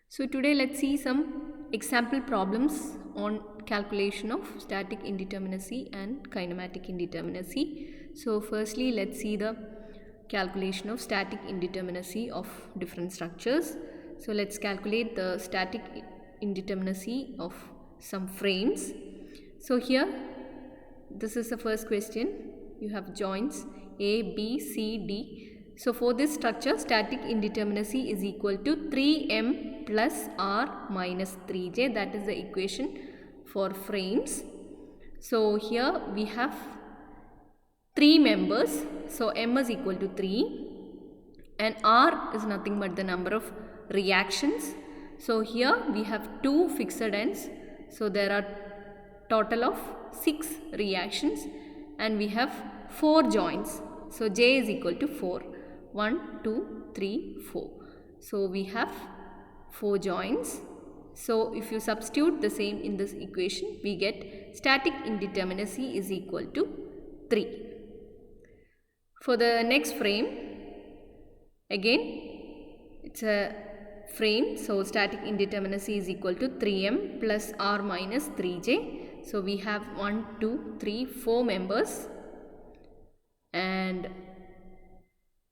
So today let's see some example problems on calculation of static indeterminacy and kinematic indeterminacy. So firstly let's see the calculation of static indeterminacy of different structures. So let's calculate the static indeterminacy of some frames. So here this is the first question. You have joints A, B, C, D. So for this structure, static indeterminacy is equal to 3m plus r minus 3j. That is the equation for frames. So here we have 3 members. So m is equal to 3 and r is nothing but the number of reactions. So here we have 2 fixed ends. So there are total of 6 reactions and we have 4 joints. So j is equal to 4. 1, 2, 3, 4. So we have 4 joints. So if you substitute the same in this equation, we get static indeterminacy is equal to 3. For the next frame, again it's a frame, so static indeterminacy is equal to 3m plus r minus 3j. So we have 1, 2, 3, 4 members and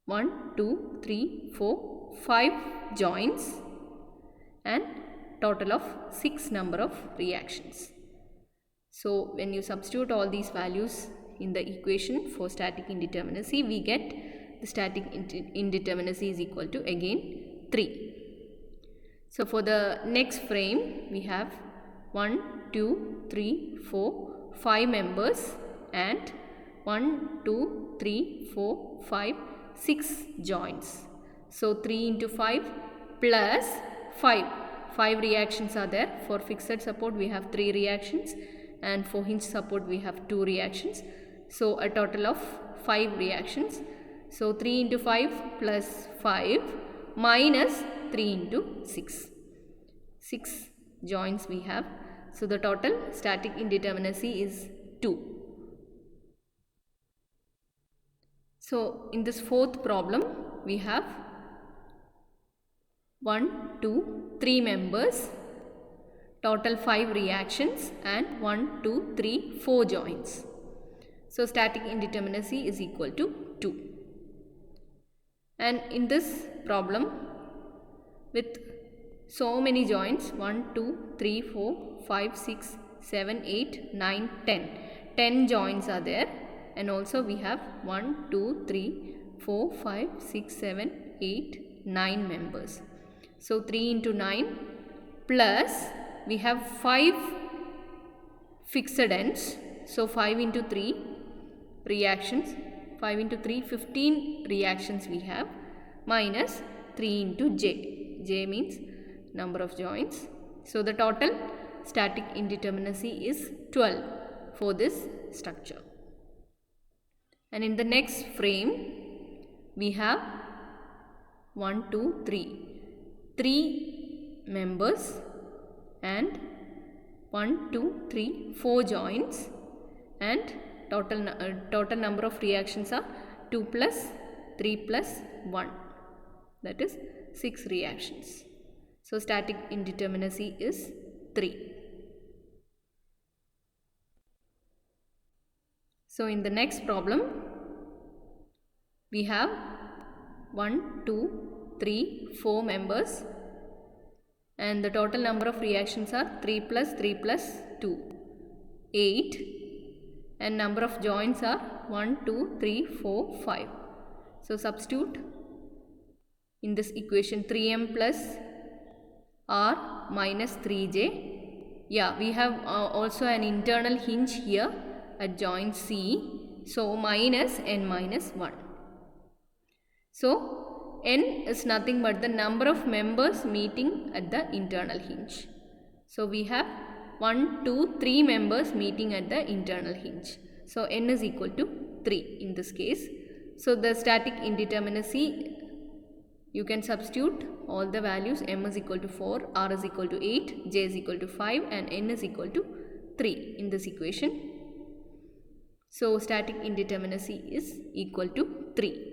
1, 2, 3, 4, 5 joints and total of 6 number of reactions. So when you substitute all these values in the equation for static indeterminacy, we get the static indeterminacy is equal to again 3. So for the next frame, we have 1, 2, 3, 4, 5 members and 1, 2, 3, 4, 5, 6 joints. So 3 into 5 plus 5. 5 reactions are there. For fixed support we have 3 reactions and for hinge support we have 2 reactions. So a total of 5 reactions. So 3 into 5 plus 5 minus 3 into 6. 6 joints we have. So the total static indeterminacy is 2. So in this fourth problem, we have 1, 2, 3 members, total 5 reactions and 1, 2, 3, 4 joints. So static indeterminacy is equal to 2. And in this problem, with so many joints, 1, 2, 3, 4, 5, 6, 7, 8, 9, 10. 10 joints are there. And also we have 1, 2, 3, 4, 5, 6, 7, 8, 9 members. So 3 into 9 plus we have 5 fixed ends. So 5 into 3 reactions. 5 into 3, 15 reactions we have minus 3 into j. J means number of joints. So the total static indeterminacy is 12 for this structure. And in the next frame, we have 1, 2, 3. 3 members and 1, 2, 3, 4 joints and total number of reactions are 2 plus 3 plus 1. That is 6 reactions. So static indeterminacy is 3. So in the next problem, we have 1, 2, 3, 4 members and the total number of reactions are 3 plus 3 plus 2, 8 and number of joints are 1, 2, 3, 4, 5. So substitute in this equation 3m plus r minus 3j. Yeah, we have also an internal hinge here at joint C. So minus n minus 1. So n is nothing but the number of members meeting at the internal hinge. So we have 1, 2, 3 members meeting at the internal hinge. So n is equal to 3 in this case. So the static indeterminacy, you can substitute all the values. M is equal to 4, R is equal to 8, J is equal to 5 and N is equal to 3 in this equation. So static indeterminacy is equal to 3.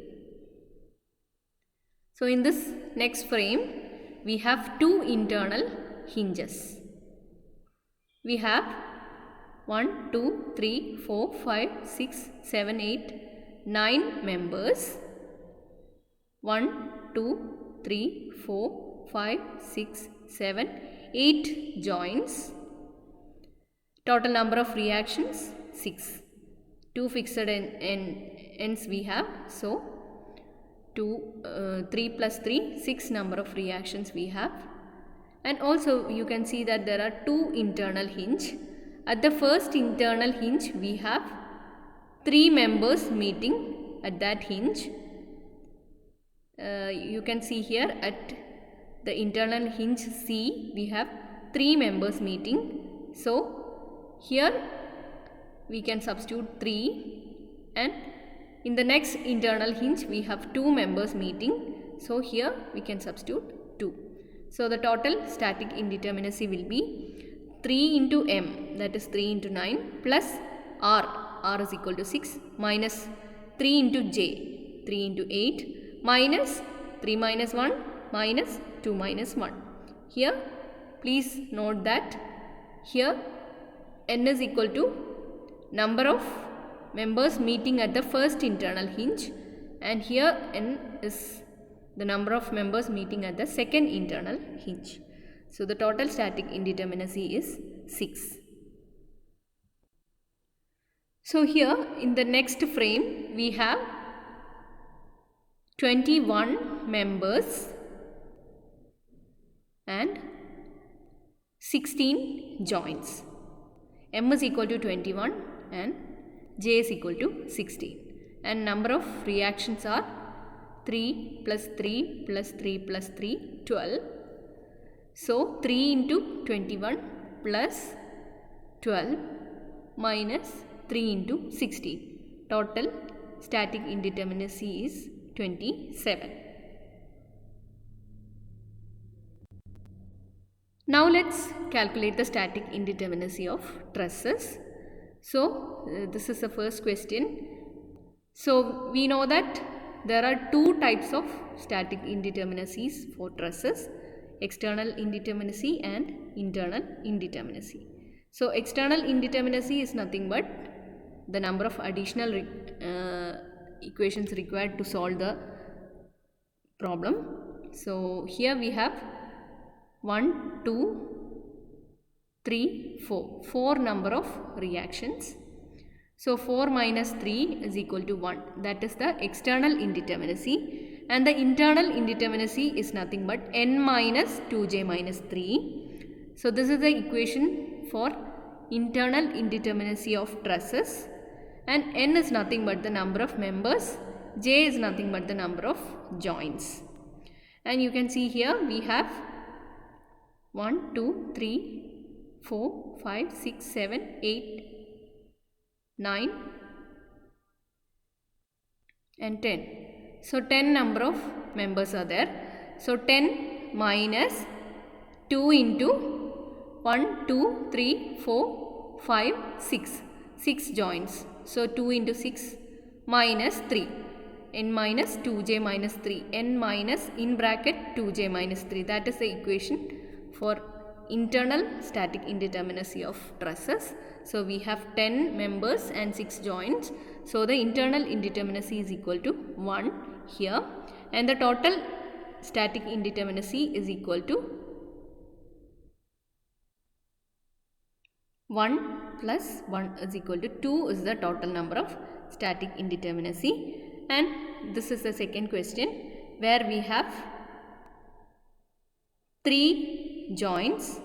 So in this next frame, we have two internal hinges. We have 1, 2, 3, 4, 5, 6, 7, 8, 9 members. 1, 2, 3, 4, 5, 6, 7, 8 joints. Total number of reactions 6. 2 fixed ends we have. So 3 plus 3, 6 number of reactions we have. And also you can see that there are two internal hinge. At the first internal hinge we have 3 members meeting at that hinge. You can see here at the internal hinge C we have 3 members meeting. So here we can substitute 3, and in the next internal hinge we have 2 members meeting. So here we can substitute 2. So the total static indeterminacy will be 3 into m, that is 3 into 9, plus r is equal to 6, minus 3 into j, 3 into 8, minus 3 minus 1, minus 2 minus 1. Here please note that here n is equal to number of members meeting at the first internal hinge, and here n is the number of members meeting at the second internal hinge. So the total static indeterminacy is 6. So here in the next frame we have 21 members and 16 joints. M is equal to 21 and J is equal to 16. And number of reactions are 3 plus 3 plus 3 plus 3, 12. So 3 into 21 plus 12 minus 3 into 16. Total static indeterminacy is 27. Now let's calculate the static indeterminacy of trusses. So this is the first question. So we know that there are two types of static indeterminacies for trusses: external indeterminacy and internal indeterminacy. So external indeterminacy is nothing but the number of additional equations required to solve the problem. So here we have 1, 2, 3, 4. 4 number of reactions. So 4 minus 3 is equal to 1. That is the external indeterminacy. And the internal indeterminacy is nothing but n minus 2j minus 3. So this is the equation for internal indeterminacy of trusses. And n is nothing but the number of members. J is nothing but the number of joints. And you can see here we have 1, 2, 3, 4, 5, 6, 7, 8, 9 and 10. So 10 number of members are there. So 10 minus 2 into 1, 2, 3, 4, 5, 6. 6 joints. So 2 into 6 minus 3. N minus 2j minus 3. N minus in bracket 2j minus 3. That is the equation for internal static indeterminacy of trusses. So we have 10 members and 6 joints. So the internal indeterminacy is equal to 1 here, and the total static indeterminacy is equal to 1 plus 1 is equal to 2 is the total number of static indeterminacy. And this is the second question where we have 3 joints.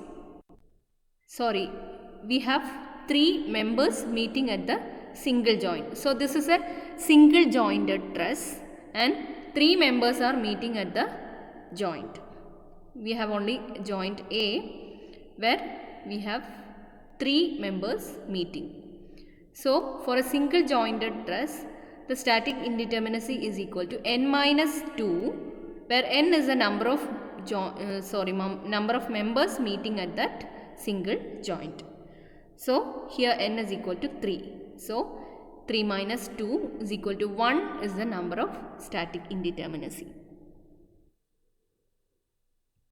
Sorry, we have 3 members meeting at the single joint. So this is a single jointed truss and 3 members are meeting at the joint. We have only joint A where we have 3 members meeting. So for a single jointed truss, the static indeterminacy is equal to n minus 2, where n is the number of number of members meeting at that single joint. So here n is equal to 3. So 3 minus 2 is equal to 1 is the number of static indeterminacy.